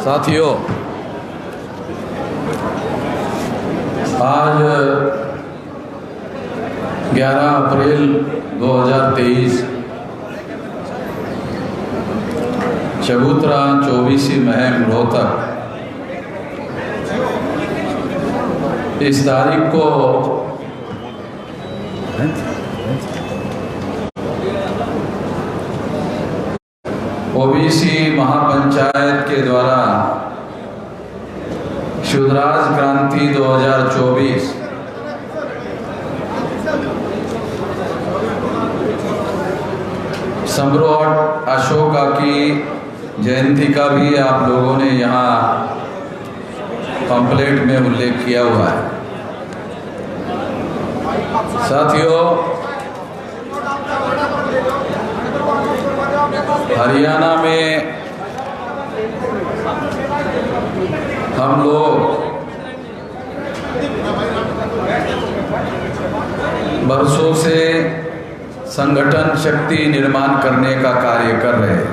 साथियों, आज 11 अप्रैल 2023 चबूतरा 24वीं मुहिम रोहतक। इस तारीख को ओबीसी महापंचायत के द्वारा शुद्राज क्रांति 2024 सम्राट अशोका की जयंती का भी आप लोगों ने यहाँ पंपलेट में उल्लेख किया हुआ है। साथियों, हरियाणा में हम लोग बरसों से संगठन शक्ति निर्माण करने का कार्य कर रहे हैं।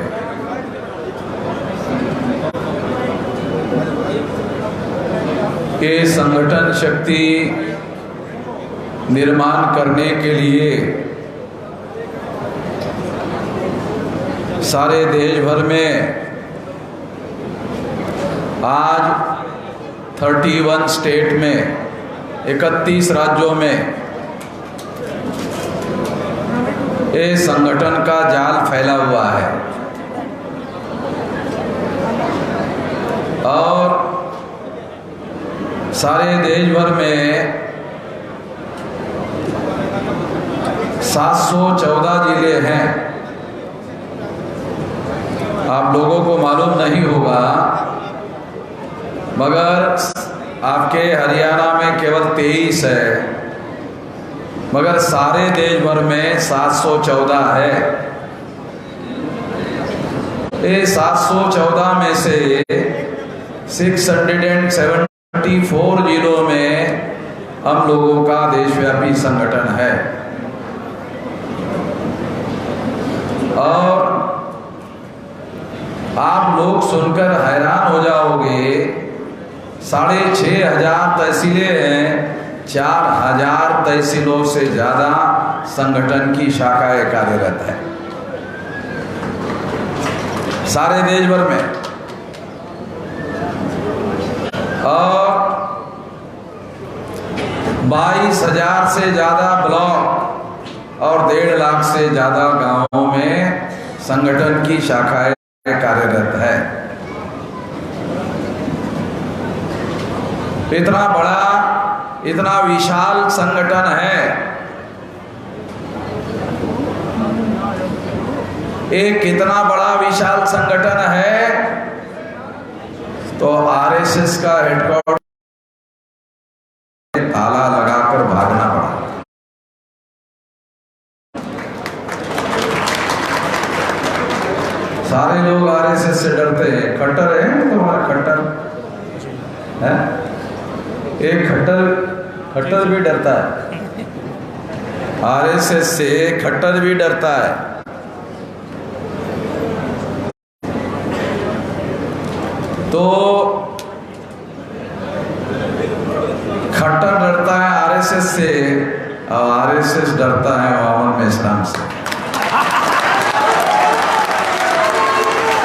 ये संगठन शक्ति निर्माण करने के लिए सारे देश भर में आज 31 स्टेट में 31 राज्यों में ये संगठन का जाल फैला हुआ है और सारे देश भर में 714 जिले हैं। आप लोगों को मालूम नहीं होगा, मगर आपके हरियाणा में केवल 23 है, मगर सारे देश भर में 714 है। ये 714 में से 674 जिलों में हम लोगों का देशव्यापी संगठन है। और आप लोग सुनकर हैरान हो जाओगे, 6500 तहसीलें हैं, 4000 तहसीलों से ज्यादा संगठन की शाखाएं कार्यरत है सारे देश भर में। और 22,000 से ज्यादा ब्लॉक और 1.5 लाख से ज्यादा गांवों में संगठन की शाखाएं कार्यरत है। इतना बड़ा, इतना विशाल संगठन है। एक इतना बड़ा विशाल संगठन है तो आरएसएस का हेडक्वार्टर ताला लगाकर भागना पड़ा। सारे लोग आरएसएस से डरते हैं। खट्टर है तुम्हारा, खट्टर है, एक खट्टर भी डरता है आरएसएस से। खट्टर भी डरता है। तो खट्टर डरता है आरएसएस से और आरएसएस डरता है मोहम्मद इस्लाम से।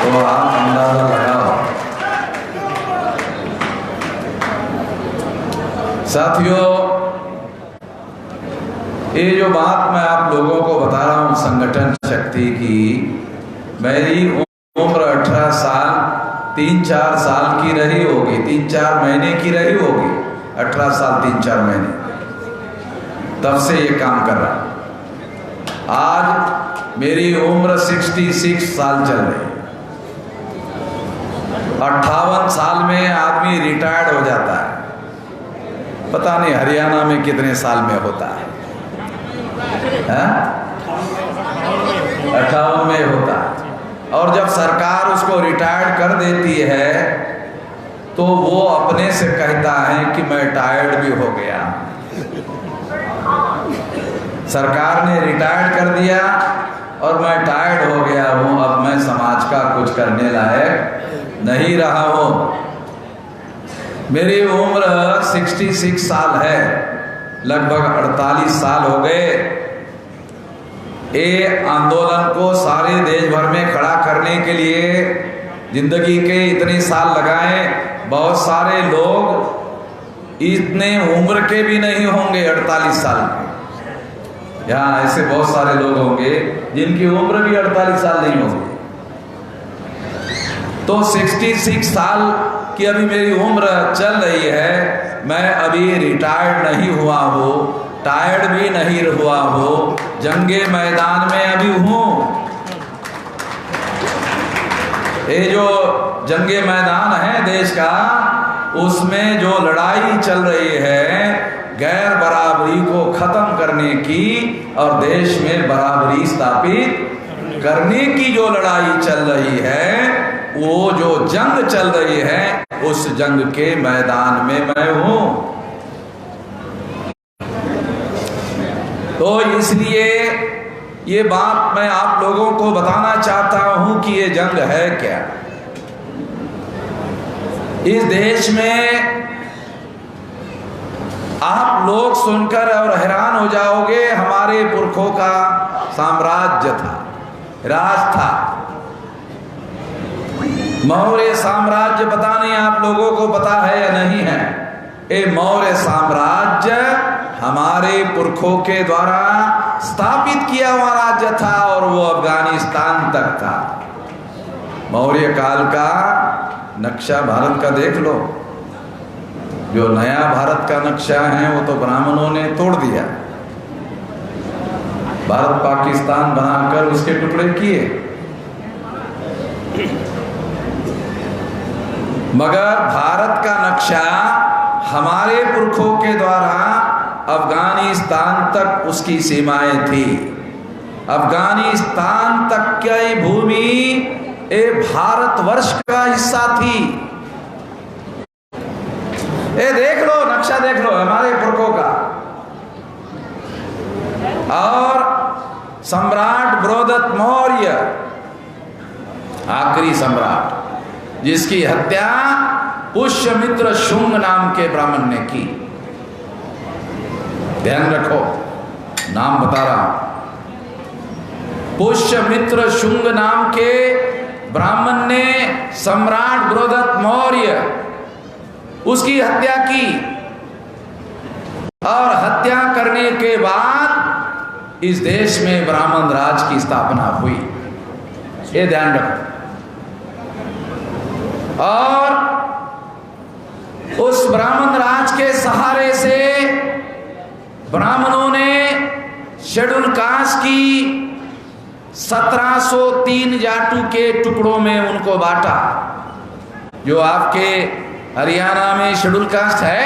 तो आप अंदाजा लगाओ। साथियों, ये जो बात मैं आप लोगों को बता रहा हूं संगठन शक्ति की, मेरी उम्र 18 साल 3-4 साल की रही होगी, 3-4 महीने की रही होगी। 18 साल 3-4 महीने, तब से ये काम कर रहा। आज मेरी उम्र 66 साल चल रही। 58 साल में आदमी रिटायर्ड हो जाता है। पता नहीं हरियाणा में कितने साल में होता है, 58 में होता है। और जब सरकार उसको रिटायर्ड कर देती है तो वो अपने से कहता है कि मैं टायर्ड भी हो गया। सरकार ने रिटायर्ड कर दिया और मैं टायर्ड हो गया हूँ, अब मैं समाज का कुछ करने लायक नहीं रहा हूँ। मेरी उम्र 66 साल है, लगभग 48 साल हो गए। ये आंदोलन को सारे देश भर में खड़ा करने के लिए जिंदगी के इतने साल लगाए। बहुत सारे लोग इतने उम्र के भी नहीं होंगे 48 साल के। यहाँ ऐसे बहुत सारे लोग होंगे जिनकी उम्र भी 48 साल नहीं होगी। तो 66 साल की अभी मेरी उम्र चल रही है। मैं अभी रिटायर्ड नहीं हुआ हूँ, टायर्ड भी नहीं हुआ हूँ, जंगे मैदान में अभी हूँ। ये जो जंगे मैदान है देश का, उसमें जो लड़ाई चल रही है गैर बराबरी को खत्म करने की और देश में बराबरी स्थापित करने की जो लड़ाई चल रही है, वो जो जंग चल रही है, उस जंग के मैदान में मैं हूं। तो इसलिए ये बात मैं आप लोगों को बताना चाहता हूं कि ये जंग है क्या। इस देश में आप लोग सुनकर और हैरान हो जाओगे, हमारे पुरखों का साम्राज्य था, राज था, मौर्य साम्राज्य। पता नहीं आप लोगों को पता है या नहीं है। ये मौर्य साम्राज्य हमारे पुरखों के द्वारा स्थापित किया हुआ राज्य था और वो अफगानिस्तान तक था। मौर्य काल का नक्शा भारत का देख लो। जो नया भारत का नक्शा है वो तो ब्राह्मणों ने तोड़ दिया, भारत पाकिस्तान बनाकर उसके टुकड़े किए। मगर भारत का नक्शा हमारे पुरखों के द्वारा अफगानिस्तान तक उसकी सीमाएं थी। अफगानिस्तान तक की भूमि एक भारतवर्ष का हिस्सा थी। ये देख लो, नक्शा देख लो हमारे पुरखों का। और सम्राट बृहदत्त मौर्य, आखिरी सम्राट, जिसकी हत्या पुष्यमित्र शुंग नाम के ब्राह्मण ने की। ध्यान रखो, नाम बता रहा हूं। पुष्यमित्र शुंग नाम के ब्राह्मण ने सम्राट बृहदत्त मौर्य, उसकी हत्या की। और हत्या करने के बाद इस देश में ब्राह्मण राज की स्थापना हुई। ये ध्यान रखो। और उस ब्राह्मण राज के सहारे से ब्राह्मणों ने शेड्यूल कास्ट की 1703 जाटू के टुकड़ों में उनको बांटा। जो आपके हरियाणा में शेड्यूल कास्ट है,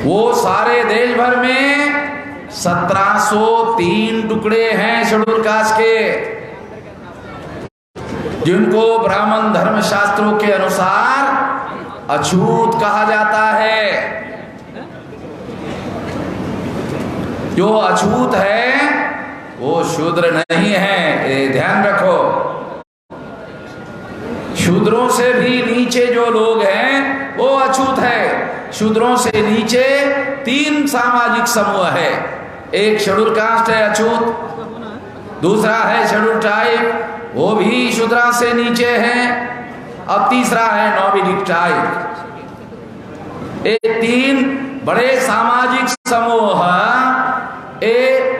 वो सारे देश भर में 1703 टुकड़े हैं शेड्यूल कास्ट के, जिनको ब्राह्मण धर्म शास्त्रों के अनुसार अछूत कहा जाता है। जो अछूत है वो शूद्र नहीं है, ये ध्यान रखो। शूद्रों से भी नीचे जो लोग हैं वो अछूत है। शूद्रों से नीचे 3 सामाजिक समूह है। एक शेड्यूल कास्ट है अछूत, दूसरा है शेड्यूल ट्राइब, वो भी शूद्रा से नीचे है, और तीसरा है नॉमिडिक ट्राइब। ये 3 बड़े सामाजिक समूह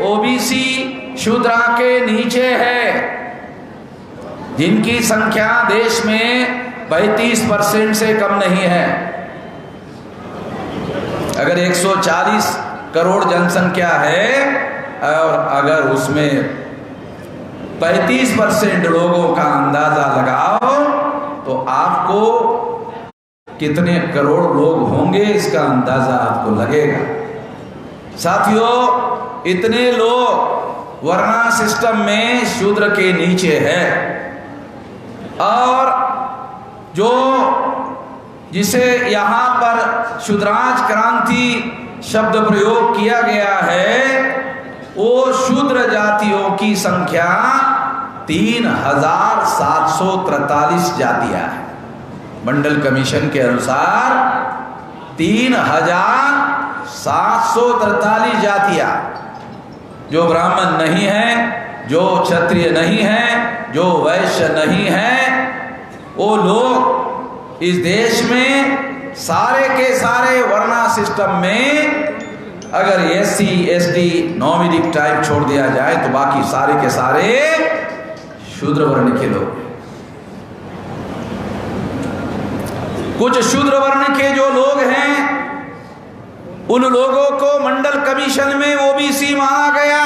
ओबीसी शूद्रा के नीचे है, जिनकी संख्या देश में 35% से कम नहीं है। अगर 140 करोड़ जनसंख्या है और अगर उसमें 35% लोगों का अंदाजा लगाओ तो आपको कितने करोड़ लोग होंगे इसका अंदाजा आपको लगेगा। साथियों, इतने लोग वर्णा सिस्टम में शूद्र के नीचे है। और जो जिसे यहाँ पर शूद्राज क्रांति शब्द प्रयोग किया गया है, वो शूद्र जातियों की संख्या 3743 जातियां हैं। मंडल कमीशन के अनुसार 3743 जातियां, जो ब्राह्मण नहीं है, जो क्षत्रिय नहीं है, जो वैश्य नहीं है, वो लोग इस देश में सारे के सारे वर्णा सिस्टम में अगर SC ST नॉमिनिक टाइप छोड़ दिया जाए तो बाकी सारे के सारे शूद्र वर्ण के लोग। कुछ शूद्र वर्ण के जो लोग हैं उन लोगों को मंडल कमीशन में OBC माना गया।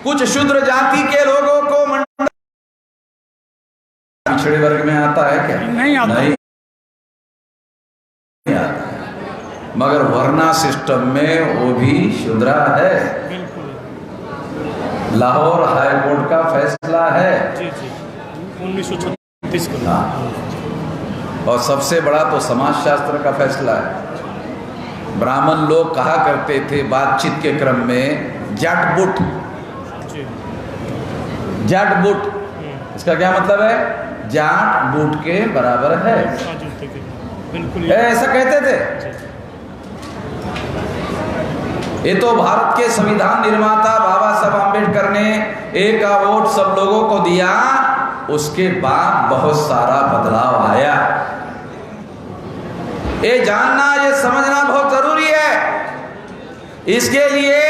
कुछ शूद्र जाति के लोगों को मंडल पिछड़े वर्ग में आता है क्या? नहीं आता। नहीं आता, मगर वर्णा सिस्टम में वो भी शूद्रा है। लाहौर हाई कोर्ट का फैसला है जी 1936 का। हाँ। और सबसे बड़ा तो समाज शास्त्र का फैसला है। ब्राह्मण लोग कहा करते थे बातचीत के क्रम में जट बुट। जट बुट इसका क्या मतलब है? जाट बूट के बराबर है, बिल्कुल ऐसा कहते थे। ये तो भारत के संविधान निर्माता बाबा साहब आम्बेडकर ने एक वोट सब लोगों को दिया, उसके बाद बहुत सारा बदलाव आया। ये जानना, ये समझना बहुत जरूरी है। इसके लिए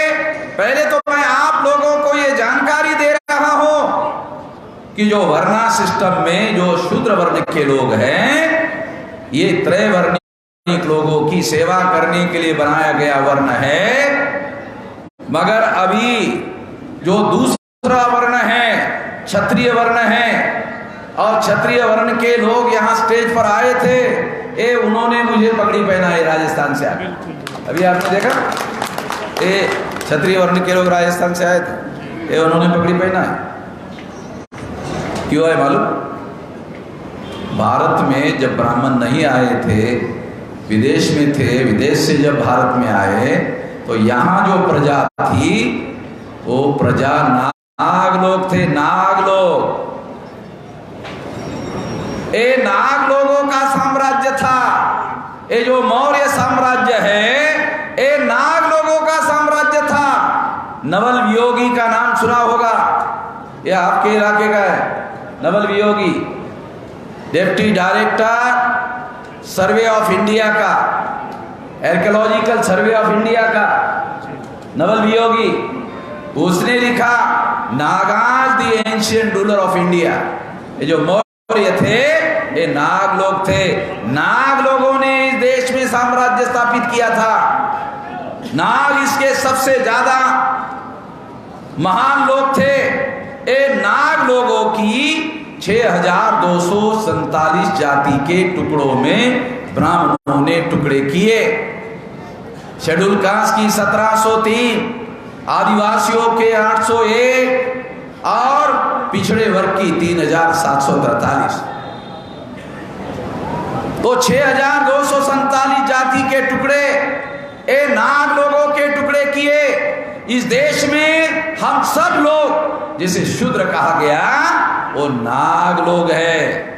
पहले तो मैं आप लोगों को ये जानकारी दे रहा हूं कि जो वर्णा सिस्टम में जो शूद्र वर्ण के लोग हैं, ये त्रैवर्णिक लोगों की सेवा करने के लिए बनाया गया वर्ण है। मगर अभी जो दूसरा वर्ण है क्षत्रिय वर्ण है, और क्षत्रिय वर्ण के लोग यहाँ स्टेज पर आए थे, ये उन्होंने मुझे पगड़ी पहनाई राजस्थान से आए। अभी आपने देखा ये क्षत्रिय वर्ण के लोग राजस्थान से आए थे, ये उन्होंने पगड़ी पहना है। क्यों है मालूम? भारत में जब ब्राह्मण नहीं आए थे, विदेश में थे, विदेश से जब भारत में आए तो यहाँ जो प्रजा थी वो प्रजा नाग लोग थे। नाग लोग, ये नाग लोगों का साम्राज्य था। ये जो मौर्य साम्राज्य है, ये नाग लोगों का साम्राज्य था। नवल वियोगी का नाम सुना होगा, ये आपके इलाके का है। Naval Viyogi deputy director survey of India का, आर्कियोलॉजिकल सर्वे ऑफ इंडिया का नवल वियोगी, उसने लिखा Nagas the ancient ruler of India. ये जो मौर्य थे ये नाग लोग थे। नाग लोगों ने इस देश में साम्राज्य स्थापित किया था। नाग इसके सबसे ज्यादा महान लोग थे। ये नाग लोगों की 6247 जाति के टुकड़ों में ब्राह्मणों ने टुकड़े किए। शेड्यूल कास्ट की 1703, आदिवासियों के 801 और पिछड़े वर्ग की 3743। तो 6247 जाति के टुकड़े ए नाग लोगों के टुकड़े किए। इस देश में हम सब लोग, जिसे शूद्र कहा गया, वो नाग लोग हैं।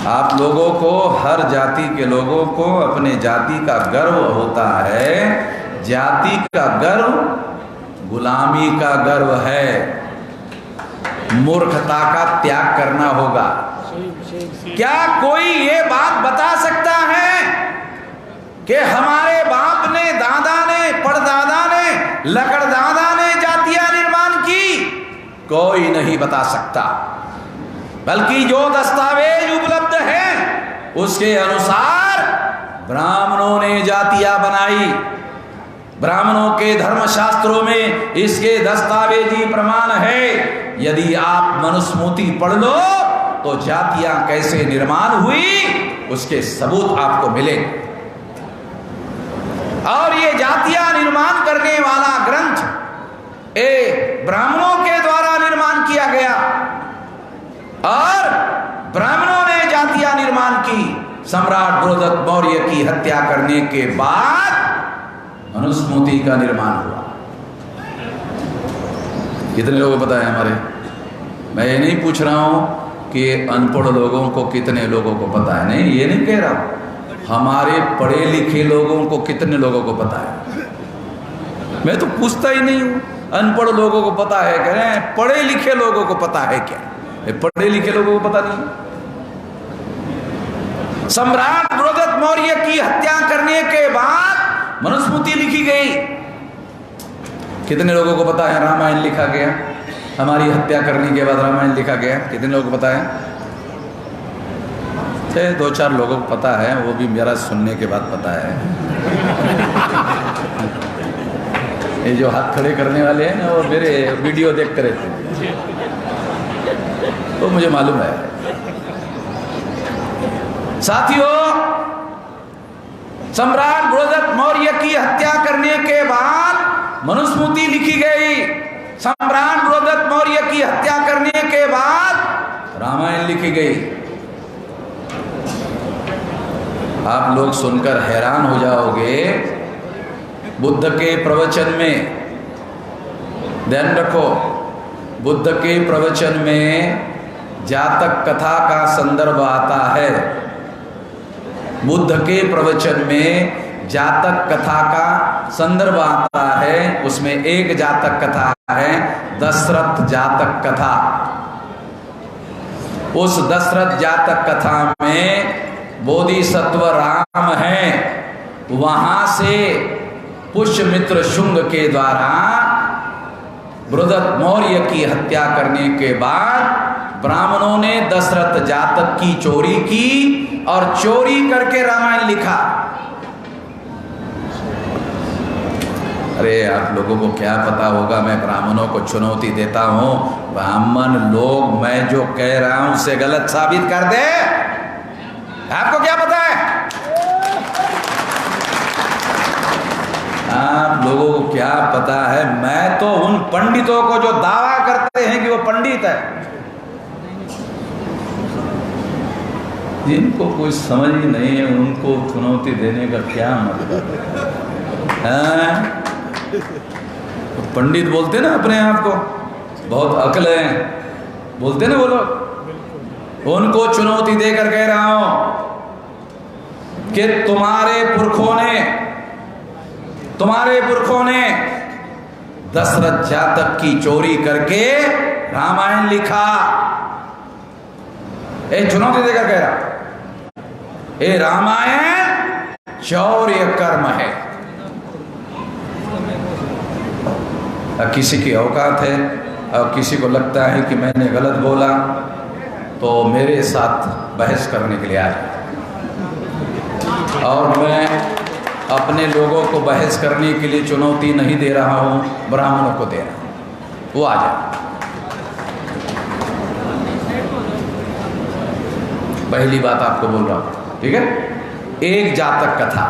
आप लोगों को, हर जाति के लोगों को अपने जाति का गर्व होता है। जाति का गर्व गुलामी का गर्व है। मूर्खता का त्याग करना होगा। क्या कोई ये बात बता सकता है कि हमारे बाप ने, दादा ने, परदादा ने, लकड़दादा ने जातियां निर्माण की? कोई नहीं बता सकता। बल्कि जो दस्तावेज उपलब्ध हैं उसके अनुसार ब्राह्मणों ने जातियां बनाई। ब्राह्मणों के धर्मशास्त्रों में इसके दस्तावेजी प्रमाण है। यदि आप मनुस्मृति पढ़ लो तो जातियां कैसे निर्माण हुई उसके सबूत आपको मिले। और ये जातियां निर्माण करने वाला ग्रंथ ब्राह्मणों के द्वारा निर्माण किया गया और ब्राह्मणों ने जातियां निर्माण की। सम्राट बृहदत्त मौर्य की हत्या करने के बाद मनुस्मृति का निर्माण हुआ। कितने लोगों को पता है हमारे? मैं ये नहीं पूछ रहा हूँ कि अनपढ़ लोगों को कितने लोगों को पता है, नहीं, ये नहीं कह रहा हूँ। हमारे पढ़े लिखे लोगों को कितने लोगों को पता है? मैं तो पूछता ही नहीं हूँ अनपढ़ लोगों को पता है, कह रहे हैं पढ़े लिखे लोगों को पता है क्या? पढ़े लिखे लोगों को पता नहीं। सम्राट बृहदत्त मौर्य की हत्या करने के बाद मनुस्मृति लिखी गई। कितने लोगों को पता है रामायण लिखा गया? हमारी हत्या करने के बाद रामायण लिखा गया, कितने लोगों को पता है? 2-4 लोगों को पता है, वो भी मेरा सुनने के बाद पता है। ये जो हाथ खड़े करने वाले हैं ना, वो मेरे वीडियो देखते रहते हैं, तो मुझे मालूम है। साथियों, सम्राट बृहदत्त मौर्य की हत्या करने के बाद मनुस्मृति लिखी गई। सम्राट बृहदत्त मौर्य की हत्या करने के बाद रामायण लिखी गई। आप लोग सुनकर हैरान हो जाओगे। बुद्ध के प्रवचन में, ध्यान रखो, बुद्ध के प्रवचन में जातक कथा का संदर्भ आता है। बुद्ध के प्रवचन में जातक कथा का संदर्भ आता है। उसमें एक जातक कथा है दशरथ जातक कथा। उस दशरथ जातक कथा में बोधिसत्व राम हैं, वहां से पुष्यमित्र शुंग के द्वारा बृहदत्त मौर्य की हत्या करने के बाद ब्राह्मणों ने दशरथ जातक की चोरी की और चोरी करके रामायण लिखा। अरे आप लोगों को क्या पता होगा, मैं ब्राह्मणों को चुनौती देता हूं, ब्राह्मण लोग मैं जो कह रहा हूं उसे गलत साबित कर दे। आपको क्या पता है? आप लोगों को क्या पता है? मैं तो उन पंडितों को जो दावा करते हैं कि वो पंडित है, जिनको कोई समझ ही नहीं है, उनको चुनौती देने का क्या मतलब है? पंडित बोलते ना अपने आप को, बहुत अक्ल है, बोलते ना वो लोग। उनको चुनौती देकर कह रहा हूं कि तुम्हारे पुरखों ने दशरथ जातक की चोरी करके रामायण लिखा। चुनौती देकर कह रहा, ये रामायण चौर्य कर्म है। किसी की औकात है और किसी को लगता है कि मैंने गलत बोला तो मेरे साथ बहस करने के लिए आ जाए, और मैं अपने लोगों को बहस करने के लिए चुनौती नहीं दे रहा हूं, ब्राह्मणों को दे रहा हूं, वो आ जाए। पहली बात आपको बोल रहा हूं, ठीक है? एक जातक कथा,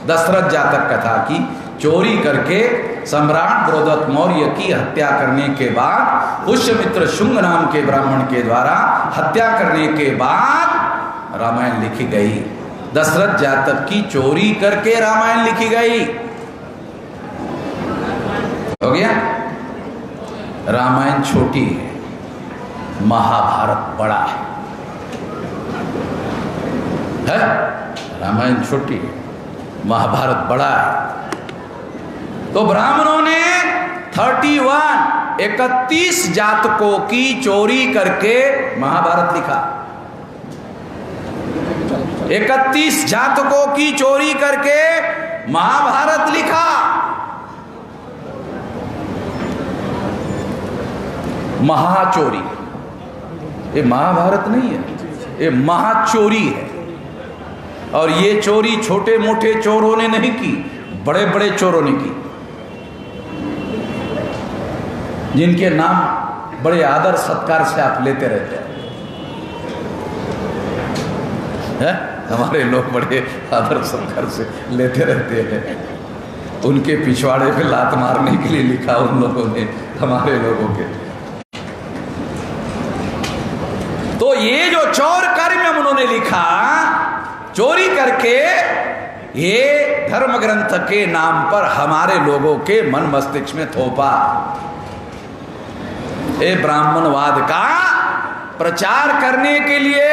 दशरथ जातक कथा की चोरी करके सम्राट बृहदत्त मौर्य की हत्या करने के बाद, पुष्यमित्र शुंग नाम के ब्राह्मण के द्वारा हत्या करने के बाद रामायण लिखी गई। दशरथ जातक की चोरी करके रामायण लिखी गई। हो गया? रामायण छोटी है, महाभारत बड़ा है। रामायण छोटी है, महाभारत बड़ा है। तो ब्राह्मणों ने 31 जातकों की चोरी करके महाभारत लिखा। 31 जातकों की चोरी करके महाभारत लिखा। महाचोरी, ये महाभारत नहीं है, ये महाचोरी है। और ये चोरी छोटे मोटे चोरों ने नहीं की, बड़े बड़े चोरों ने की, जिनके नाम बड़े आदर सत्कार से आप लेते रहते हैं। हमारे लोग बड़े आदर सत्कार से लेते रहते हैं। उनके पिछवाड़े पे लात मारने के लिए लिखा उन लोगों ने, हमारे लोगों के। तो ये जो चोर कर्म उन्होंने लिखा, चोरी करके, ये धर्म ग्रंथ के नाम पर हमारे लोगों के मन मस्तिष्क में थोपा। ये ब्राह्मणवाद का प्रचार करने के लिए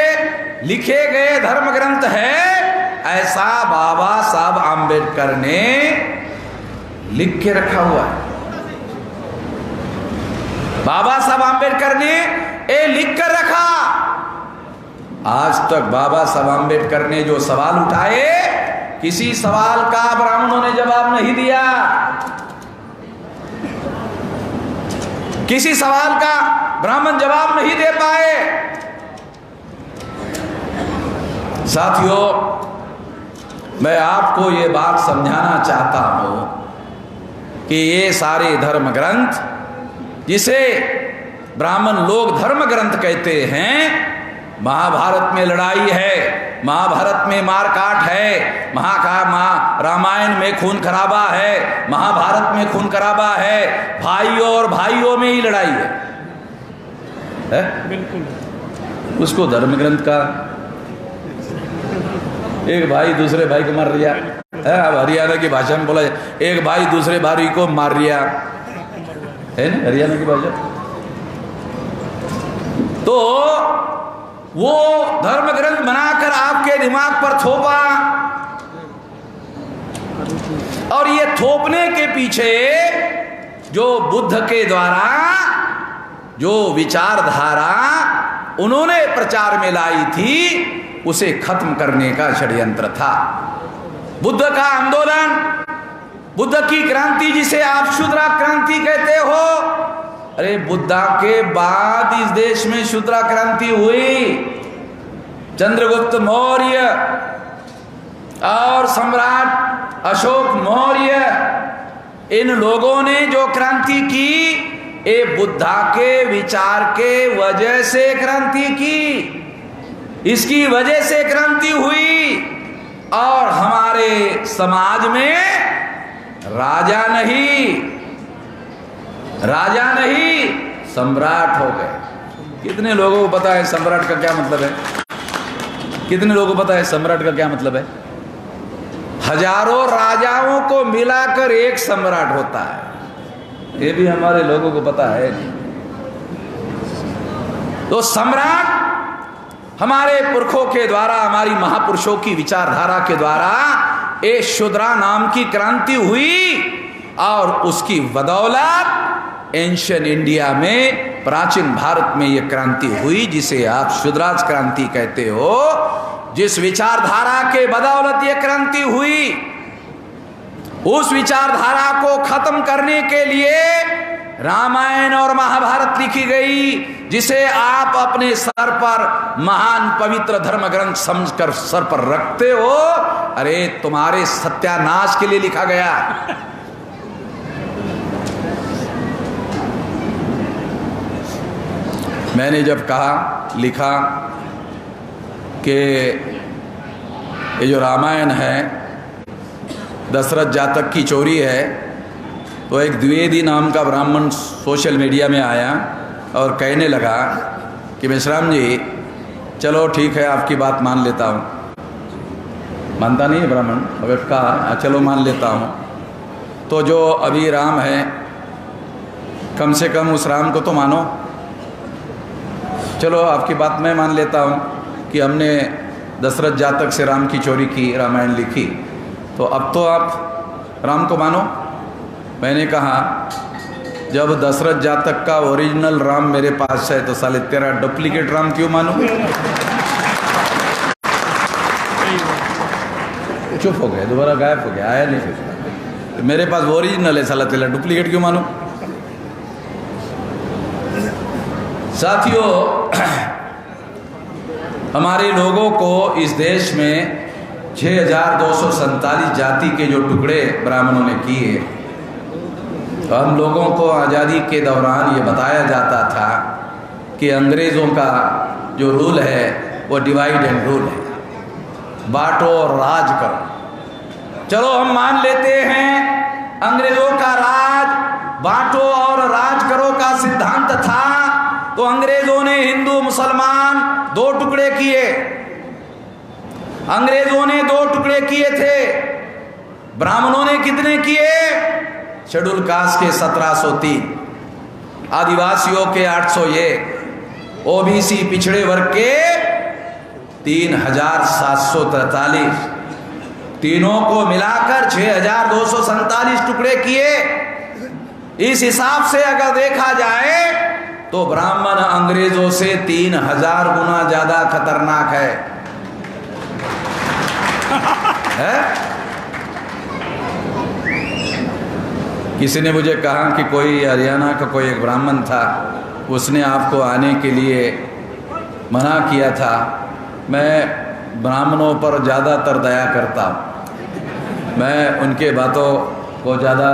लिखे गए धर्म ग्रंथ है, ऐसा बाबा साहब आम्बेडकर ने लिख के रखा हुआ है। बाबा साहब आम्बेडकर ने ये लिख कर रखा। आज तक बाबा साहब आम्बेडकर ने जो सवाल उठाए, किसी सवाल का ब्राह्मणों ने जवाब नहीं दिया। किसी सवाल का ब्राह्मण जवाब नहीं दे पाए। साथियों, मैं आपको ये बात समझाना चाहता हूं कि ये सारे धर्म ग्रंथ, जिसे ब्राह्मण लोग धर्म ग्रंथ कहते हैं, महाभारत में लड़ाई है, महाभारत में मारकाट है, रामायण में खून खराबा है, महाभारत में खून खराबा है, भाइयों और भाइयों में ही लड़ाई है? बिल्कुल। उसको धर्म ग्रंथ का एक भाई दूसरे भाई को मार दिया है। अब हरियाणा की भाषा में बोला जाए, एक भाई दूसरे भाई को मार दिया है ना, हरियाणा की भाषा। तो वो धर्म ग्रंथ बनाकर आपके दिमाग पर थोपा, और ये थोपने के पीछे जो बुद्ध के द्वारा जो विचारधारा उन्होंने प्रचार में लाई थी, उसे खत्म करने का षड्यंत्र था। बुद्ध का आंदोलन, बुद्ध की क्रांति, जिसे आप शूद्रा क्रांति कहते हो, अरे बुद्धा के बाद इस देश में शूद्रा क्रांति हुई। चंद्रगुप्त मौर्य और सम्राट अशोक मौर्य, इन लोगों ने जो क्रांति की, ये बुद्धा के विचार के वजह से क्रांति की। इसकी वजह से क्रांति हुई, और हमारे समाज में राजा नहीं सम्राट हो गए। कितने लोगों को पता है सम्राट का क्या मतलब है? कितने लोगों को पता है सम्राट का क्या मतलब है? हजारों राजाओं को मिलाकर एक सम्राट होता है। ये भी हमारे लोगों को पता है नहीं। तो सम्राट हमारे पुरखों के द्वारा, हमारी महापुरुषों की विचारधारा के द्वारा ये शूद्रा नाम की क्रांति हुई, और उसकी बदौलत एंशियंट इंडिया में, प्राचीन भारत में यह क्रांति हुई, जिसे आप शूद्राज क्रांति कहते हो। जिस विचारधारा के बदौलत यह क्रांति हुई, उस विचारधारा को खत्म करने के लिए रामायण और महाभारत लिखी गई, जिसे आप अपने सर पर महान पवित्र धर्म ग्रंथ समझकर सर पर रखते हो। अरे तुम्हारे सत्यानाश के लिए लिखा गया। मैंने जब कहा, लिखा कि ये जो रामायण है दशरथ जातक की चोरी है, तो एक द्विवेदी नाम का ब्राह्मण सोशल मीडिया में आया और कहने लगा कि मेश्राम जी, चलो ठीक है, आपकी बात मान लेता हूँ। मानता नहीं है ब्राह्मण, अगर कहा चलो मान लेता हूँ, तो जो अभी राम है, कम से कम उस राम को तो मानो। चलो आपकी बात मैं मान लेता हूँ कि हमने दशरथ जातक से राम की चोरी की, रामायण लिखी, तो अब तो आप राम को मानो। मैंने कहा, जब दशरथ जातक का ओरिजिनल राम मेरे पास है, तो साले तेरा डुप्लीकेट राम क्यों मानूं? चुप हो गए, दोबारा गायब हो गया, आया नहीं फिर। मेरे पास ओरिजिनल है, साला तेरा डुप्लीकेट क्यों मानूं? साथियों, हमारे लोगों को इस देश में 6247 जाति के जो टुकड़े ब्राह्मणों ने किए, तो हम लोगों को आज़ादी के दौरान ये बताया जाता था कि अंग्रेज़ों का जो रूल है वो डिवाइड एंड रूल है, बांटो और राज करो। चलो हम मान लेते हैं अंग्रेज़ों का राज बांटो और राज करो का सिद्धांत था, तो अंग्रेज़ों ने हिंदू मुसलमान 2 टुकड़े किए। अंग्रेज़ों ने 2 टुकड़े किए थे, ब्राह्मणों ने कितने किए? शेड्यूल कास्ट के 1703। आदिवासियों के 800 ये, ओबीसी पिछड़े वर्ग के 3743, तीनों को मिलाकर 6247 टुकड़े किए। इस हिसाब से अगर देखा जाए तो ब्राह्मण अंग्रेजों से 3000 गुना ज्यादा खतरनाक है? किसी ने मुझे कहा कि कोई हरियाणा का कोई एक ब्राह्मण था, उसने आपको आने के लिए मना किया था। मैं ब्राह्मणों पर ज़्यादातर दया करता हूँ, मैं उनके बातों को ज़्यादा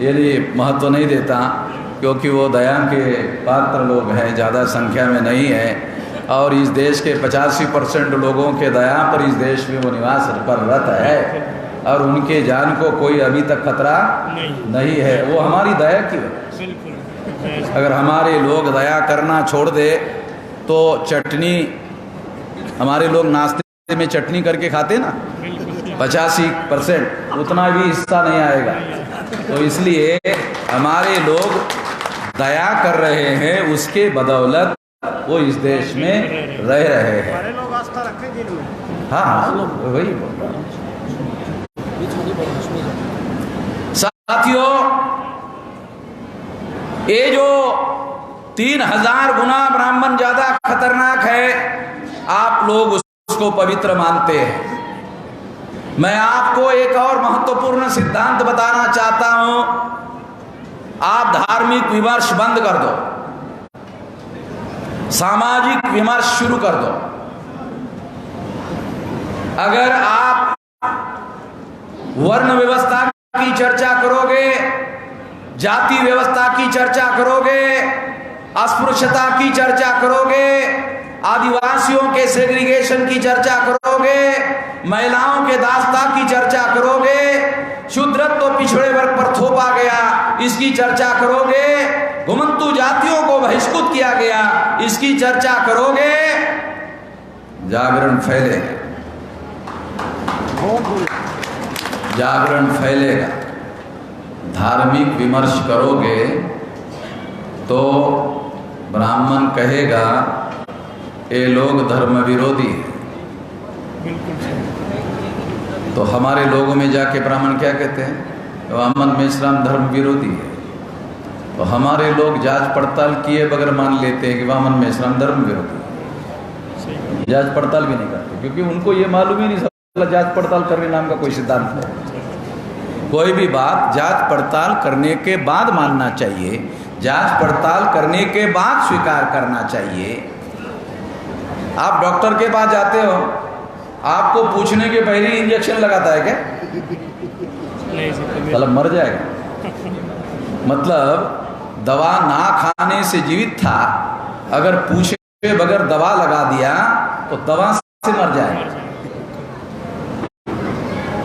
यदि महत्व नहीं देता, क्योंकि वो दया के पात्र लोग हैं, ज़्यादा संख्या में नहीं है, और इस देश के 85% लोगों के दया पर इस देश में वो निवास पररत है, और उनके जान को कोई अभी तक खतरा नहीं है। वो हमारी दया की वजह। अगर हमारे लोग दया करना छोड़ दे तो चटनी, हमारे लोग नाश्ते में चटनी करके खाते ना, 85% उतना भी हिस्सा नहीं आएगा। तो इसलिए हमारे लोग दया कर रहे हैं, उसके बदौलत वो इस देश में रह रहे हैं। हमारे लोग आस्था रखें दिन में। हाँ, वही बोल रहा हूं। साथियों, ये जो 3000 गुना ब्राह्मण ज्यादा खतरनाक है, आप लोग उसको पवित्र मानते हैं। मैं आपको एक और महत्वपूर्ण सिद्धांत बताना चाहता हूं। आप धार्मिक विमर्श बंद कर दो, सामाजिक विमर्श शुरू कर दो। अगर आप वर्ण व्यवस्था की चर्चा करोगे, जाति व्यवस्था की चर्चा करोगे, अस्पृश्यता की चर्चा करोगे, आदिवासियों के सेग्रीगेशन की चर्चा करोगे, महिलाओं के दास्ता की चर्चा करोगे, शूद्रत्व पिछड़े वर्ग पर थोपा गया, इसकी चर्चा करोगे, घुमंतु जातियों को बहिष्कृत किया गया, इसकी चर्चा करोगे, जागरण फैलेगा, जागरण फैलेगा। धार्मिक विमर्श करोगे तो ब्राह्मण कहेगा ये लोग धर्म विरोधी है। तो हमारे लोगों में जाके ब्राह्मण क्या कहते हैं? वामन मेश्राम धर्म विरोधी है। तो हमारे लोग जांच पड़ताल किए बगैर मान लेते हैं कि वामन मेश्राम धर्म विरोधी है, जांच पड़ताल भी नहीं करते, क्योंकि उनको ये मालूम ही नहीं जांच पड़ताल करने नाम का कोई सिद्धांत है। कोई भी बात जांच पड़ताल करने के बाद मानना चाहिए, जांच पड़ताल करने के बाद स्वीकार करना चाहिए। आप डॉक्टर के पास जाते हो, आपको पूछने के पहले इंजेक्शन लगाता है क्या? मतलब मर जाएगा। मतलब दवा ना खाने से जीवित था, अगर पूछे बगैर दवा लगा दिया तो दवा से मर जाएगा।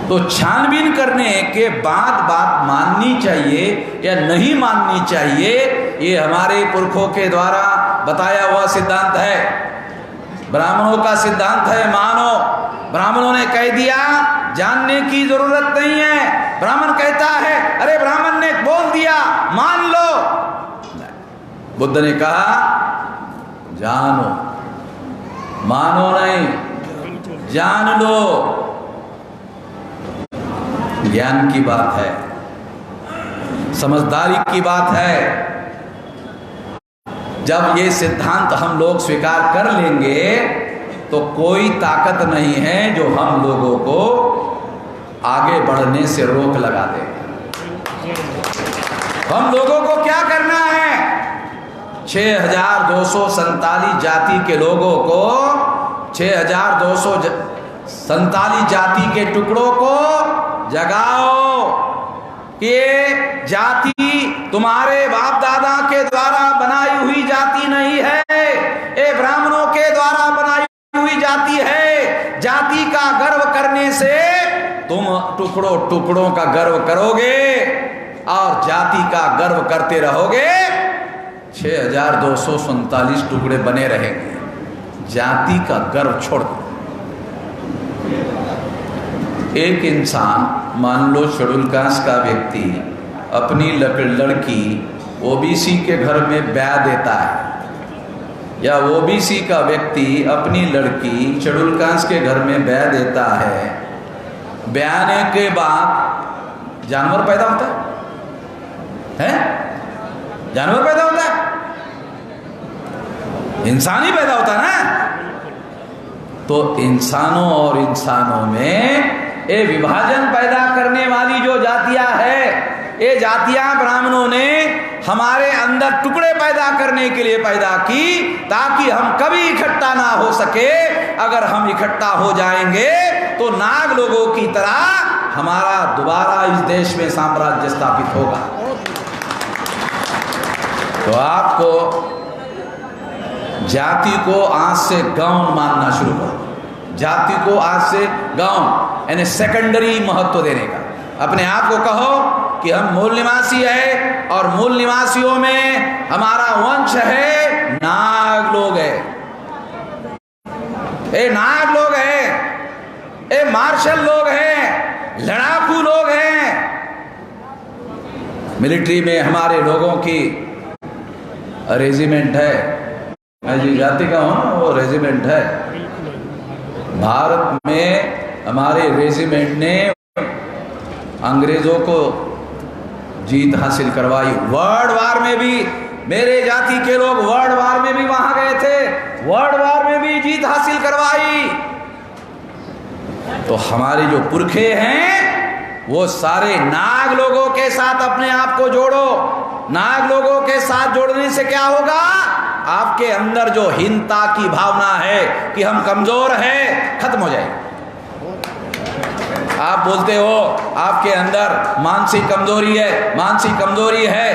तो छानबीन करने के बाद बात माननी चाहिए या नहीं माननी चाहिए, ये हमारे पुरखों के द्वारा बताया हुआ सिद्धांत है, ब्राह्मणों का सिद्धांत है। मानो, ब्राह्मणों ने कह दिया जानने की जरूरत नहीं है, ब्राह्मण कहता है अरे ब्राह्मण ने बोल दिया मान लो। बुद्ध ने कहा जानो, मानो नहीं, जान लो। ज्ञान की बात है, समझदारी की बात है। जब ये सिद्धांत हम लोग स्वीकार कर लेंगे तो कोई ताकत नहीं है जो हम लोगों को आगे बढ़ने से रोक लगा दे। हम लोगों को क्या करना है? 6247 जाति के लोगों को, 6247 जाति के टुकड़ों को जगाओ कि जाति तुम्हारे बाप दादा के द्वारा बनाई हुई जाति नहीं है, ये ब्राह्मणों के द्वारा बनाई हुई जाति है। जाति का गर्व करने से तुम टुकड़ों टुकड़ों का गर्व करोगे और जाति का गर्व करते रहोगे। 6247 टुकड़े बने रहेंगे, जाति का गर्व छोड़ दो। एक इंसान, मान लो शेड्यूल कास्ट का व्यक्ति, अपनी लड़की ओबीसी के घर में ब्याह देता है, या ओबीसी का व्यक्ति अपनी लड़की शेड्यूल कास्ट के घर में ब्याह देता है, ब्याहने के बाद जानवर पैदा होता है? जानवर पैदा होता है? इंसान ही पैदा होता है ना। तो इंसानों और इंसानों में ये विभाजन पैदा करने वाली जो जातियां है, ये जातियां ब्राह्मणों ने हमारे अंदर टुकड़े पैदा करने के लिए पैदा की, ताकि हम कभी इकट्ठा ना हो सके। अगर हम इकट्ठा हो जाएंगे तो नाग लोगों की तरह हमारा दोबारा इस देश में साम्राज्य स्थापित होगा। तो आपको जाति को आज से गौण मानना शुरू करो। जाति को आज से गौण यानी सेकेंडरी महत्व देने का। अपने आप को कहो कि हम मूल निवासी है, और मूल निवासियों में हमारा वंश है नाग लोग है, ए नाग लोग है, ए मार्शल लोग हैं, लड़ाकू लोग हैं। मिलिट्री में हमारे लोगों की रेजिमेंट है, मैं जी जाति का हूं ना, वो रेजिमेंट है। भारत में हमारे रेजिमेंट ने अंग्रेजों को जीत हासिल करवाई। वर्ल्ड वार में भी मेरे जाति के लोग वर्ल्ड वार में भी वहां गए थे, वर्ल्ड वार में भी जीत हासिल करवाई। तो हमारे जो पुरखे हैं वो सारे नाग लोगों के साथ अपने आप को जोड़ो। नाग लोगों के साथ जोड़ने से क्या होगा? आपके अंदर जो हीनता की भावना है कि हम कमजोर हैं, खत्म हो जाएगी। आप बोलते हो आपके अंदर मानसिक कमजोरी है, मानसिक कमजोरी है,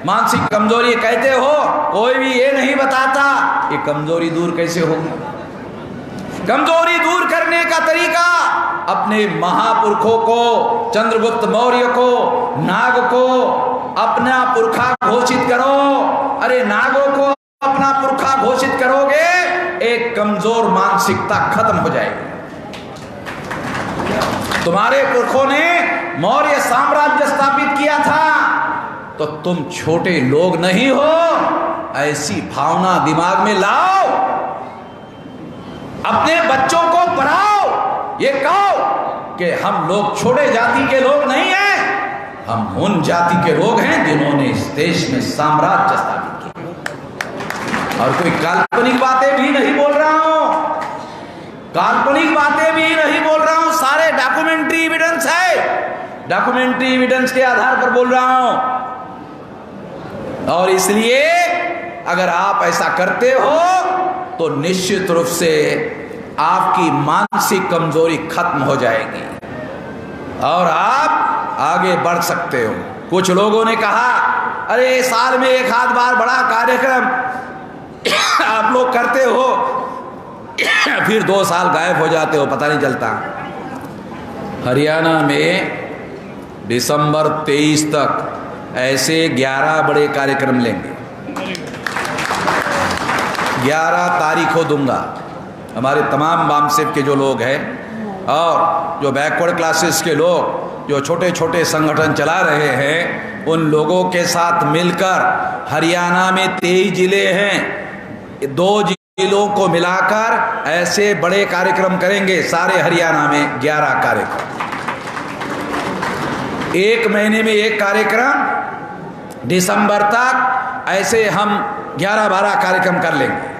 मानसिक कमजोरी कहते हो, कोई भी ये नहीं बताता ये कमजोरी दूर कैसे होगी। कमजोरी दूर करने का तरीका अपने महापुरखों को, चंद्रगुप्त मौर्य को, नाग को अपना पुरखा घोषित करो। अरे नागों को अपना पुरखा घोषित करोगे, एक कमजोर मानसिकता खत्म हो जाएगी। तुम्हारे पुरखों ने मौर्य साम्राज्य स्थापित किया था, तो तुम छोटे लोग नहीं हो। ऐसी भावना दिमाग में लाओ, अपने बच्चों को पढ़ाओ, ये कहो कि हम लोग छोटे जाति के लोग नहीं हैं, हम उन जाति के लोग हैं जिन्होंने इस देश में साम्राज्य स्थापित किया। और कोई काल्पनिक बातें भी नहीं बोल रहा हूं, काल्पनिक बातें भी नहीं बोल रहा हूं, सारे डॉक्यूमेंट्री एविडेंस है, डॉक्यूमेंट्री एविडेंस के आधार पर बोल रहा हूं। और इसलिए अगर आप ऐसा करते हो तो निश्चित रूप से आपकी मानसिक कमजोरी खत्म हो जाएगी और आप आगे बढ़ सकते हो। कुछ लोगों ने कहा अरे साल में एक आध बार बड़ा कार्यक्रम आप लोग करते हो, फिर 2 साल गायब हो जाते हो, पता नहीं चलता। हरियाणा में दिसंबर 23 तक ऐसे 11 बड़े कार्यक्रम लेंगे। 11 तारीख को दूंगा। हमारे तमाम बामसेब के जो लोग हैं और जो बैकवर्ड क्लासेस के लोग जो छोटे छोटे संगठन चला रहे हैं, उन लोगों के साथ मिलकर हरियाणा में 23 जिले हैं, 2 जिलों को मिलाकर ऐसे बड़े कार्यक्रम करेंगे। सारे हरियाणा में 11 कार्यक्रम, 1 महीने में 1 कार्यक्रम, दिसंबर तक ऐसे हम 11-12 कार्यक्रम कर लेंगे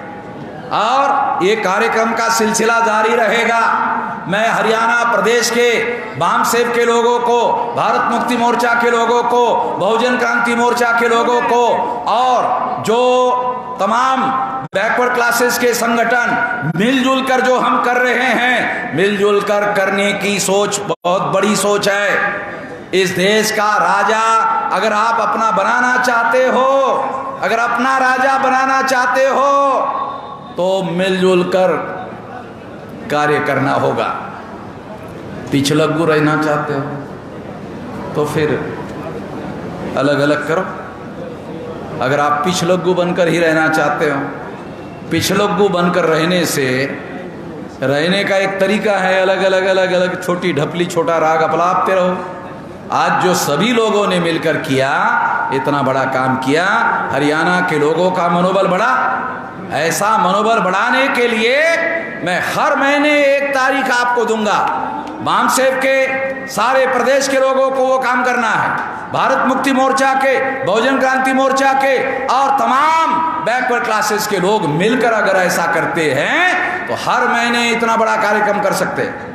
और ये कार्यक्रम का सिलसिला जारी रहेगा। मैं हरियाणा प्रदेश के बामसेब के लोगों को, भारत मुक्ति मोर्चा के लोगों को, बहुजन क्रांति मोर्चा के लोगों को और जो तमाम बैकवर्ड क्लासेस के संगठन मिलजुल कर जो हम कर रहे हैं, मिलजुल कर करने की सोच बहुत बड़ी सोच है। इस देश का राजा अगर आप अपना बनाना चाहते हो, अगर अपना राजा बनाना चाहते हो तो मिलजुल कर कार्य करना होगा। पिछलग्गू रहना चाहते हो तो फिर अलग अलग करो। अगर आप पिछलग्गू बनकर ही रहना चाहते हो, पिछलग्गू बनकर रहने से रहने का एक तरीका है, अलग अलग अलग अलग छोटी ढपली छोटा राग अपलापते रहो। आज जो सभी लोगों ने मिलकर किया, इतना बड़ा काम किया, हरियाणा के लोगों का मनोबल बढ़ा। ऐसा मनोबल बढ़ाने के लिए मैं हर महीने 1 तारीख आपको दूंगा। बामसेव के सारे प्रदेश के लोगों को वो काम करना है। भारत मुक्ति मोर्चा के, बहुजन क्रांति मोर्चा के और तमाम बैकवर्ड क्लासेस के लोग मिलकर अगर ऐसा करते हैं तो हर महीने इतना बड़ा कार्यक्रम कर सकते हैं।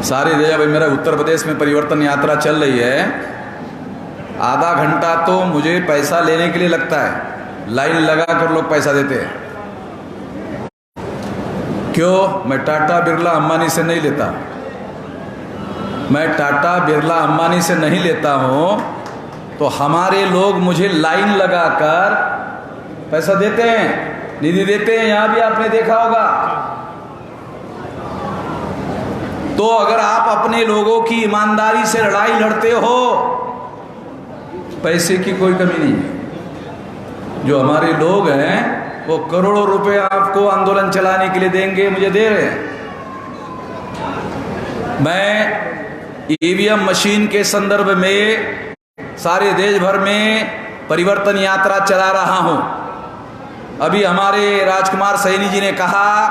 सारी देश, अभी मेरा उत्तर प्रदेश में परिवर्तन यात्रा चल रही है। आधा घंटा तो मुझे पैसा लेने के लिए लगता है, लाइन लगा कर लोग पैसा देते हैं। क्यों? मैं टाटा बिरला अंबानी से नहीं लेता, मैं टाटा बिरला अंबानी से नहीं लेता हूं, तो हमारे लोग मुझे लाइन लगाकर पैसा देते हैं, निधि देते हैं। यहां भी आपने देखा होगा। तो अगर आप अपने लोगों की ईमानदारी से लड़ाई लड़ते हो, पैसे की कोई कमी नहीं है। जो हमारे लोग हैं वो करोड़ों रुपए आपको आंदोलन चलाने के लिए देंगे, मुझे दे रहे हैं। मैं ईवीएम मशीन के संदर्भ में सारे देश भर में परिवर्तन यात्रा चला रहा हूं। अभी हमारे राजकुमार सैनी जी ने कहा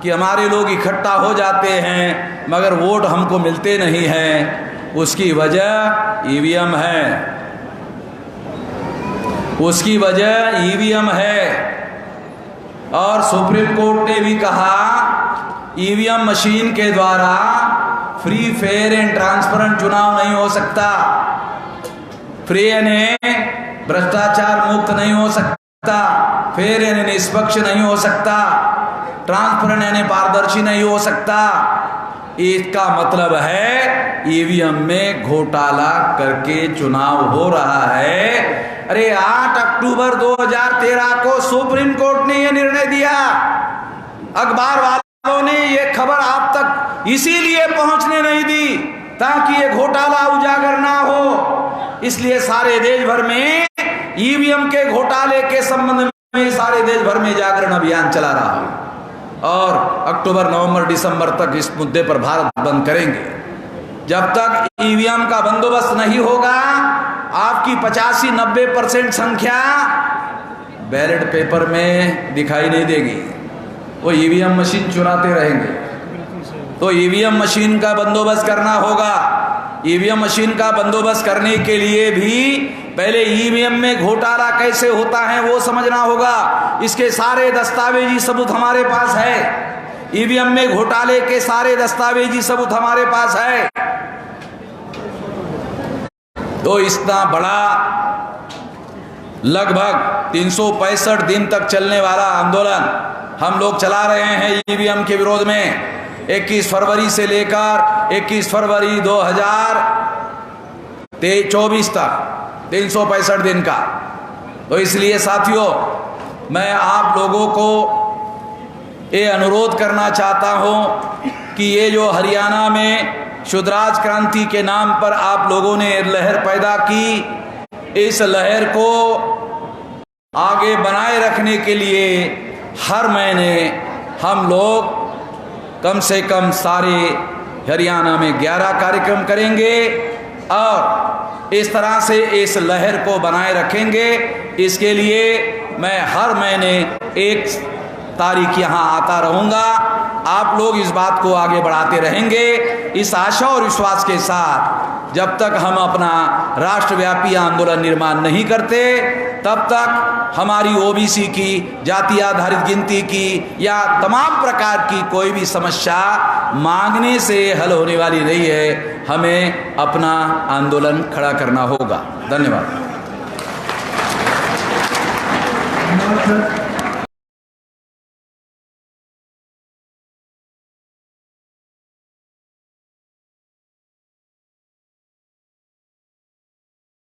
कि हमारे लोग इकट्ठा हो जाते हैं मगर वोट हमको मिलते नहीं हैं। उसकी वजह ईवीएम है, उसकी वजह ईवीएम है। और सुप्रीम कोर्ट ने भी कहा ईवीएम मशीन के द्वारा फ्री, फेयर एंड ट्रांसपेरेंट चुनाव नहीं हो सकता। फ्री यानी भ्रष्टाचार मुक्त नहीं हो सकता, फेयर यानी निष्पक्ष नहीं हो सकता, ट्रांसपेरेंट यानी पारदर्शी नहीं हो सकता। इसका मतलब है ईवीएम में घोटाला करके चुनाव हो रहा है। अरे 8 अक्टूबर 2013 को सुप्रीम कोर्ट ने यह निर्णय दिया। अखबार वालों ने यह खबर आप तक इसीलिए पहुंचने नहीं दी ताकि ये घोटाला उजागर ना हो। इसलिए सारे देश भर में ईवीएम के घोटाले के संबंध में सारे देश भर में जागरण अभियान चला रहा है। और अक्टूबर, नवंबर, दिसंबर तक इस मुद्दे पर भारत बंद करेंगे। जब तक ईवीएम का बंदोबस्त नहीं होगा, आपकी 85-90% संख्या बैलेट पेपर में दिखाई नहीं देगी। वो ईवीएम मशीन चुराते रहेंगे। तो ईवीएम मशीन का बंदोबस्त करना होगा। ईवीएम मशीन का बंदोबस्त करने के लिए भी पहले ईवीएम में घोटाला कैसे होता है वो समझना होगा। इसके सारे दस्तावेजी सबूत हमारे पास है। ईवीएम में घोटाले के सारे दस्तावेजी सबूत हमारे पास है। तो इतना बड़ा लगभग 365 दिन तक चलने वाला आंदोलन हम लोग चला रहे हैं ईवीएम के विरोध में। 21 फरवरी से लेकर 21 फरवरी 2024 तक 365 दिन का। तो इसलिए साथियों, मैं आप लोगों को ये अनुरोध करना चाहता हूं कि ये जो हरियाणा में शुद्राज क्रांति के नाम पर आप लोगों ने लहर पैदा की, इस लहर को आगे बनाए रखने के लिए हर महीने हम लोग कम से कम सारे हरियाणा में 11 कार्यक्रम करेंगे और इस तरह से इस लहर को बनाए रखेंगे। इसके लिए मैं हर महीने 1 तारीख यहाँ आता रहूँगा। आप लोग इस बात को आगे बढ़ाते रहेंगे इस आशा और विश्वास के साथ। जब तक हम अपना राष्ट्रव्यापी आंदोलन निर्माण नहीं करते, तब तक हमारी ओबीसी की, जाति आधारित गिनती की या तमाम प्रकार की कोई भी समस्या मांगने से हल होने वाली नहीं है। हमें अपना आंदोलन खड़ा करना होगा। धन्यवाद।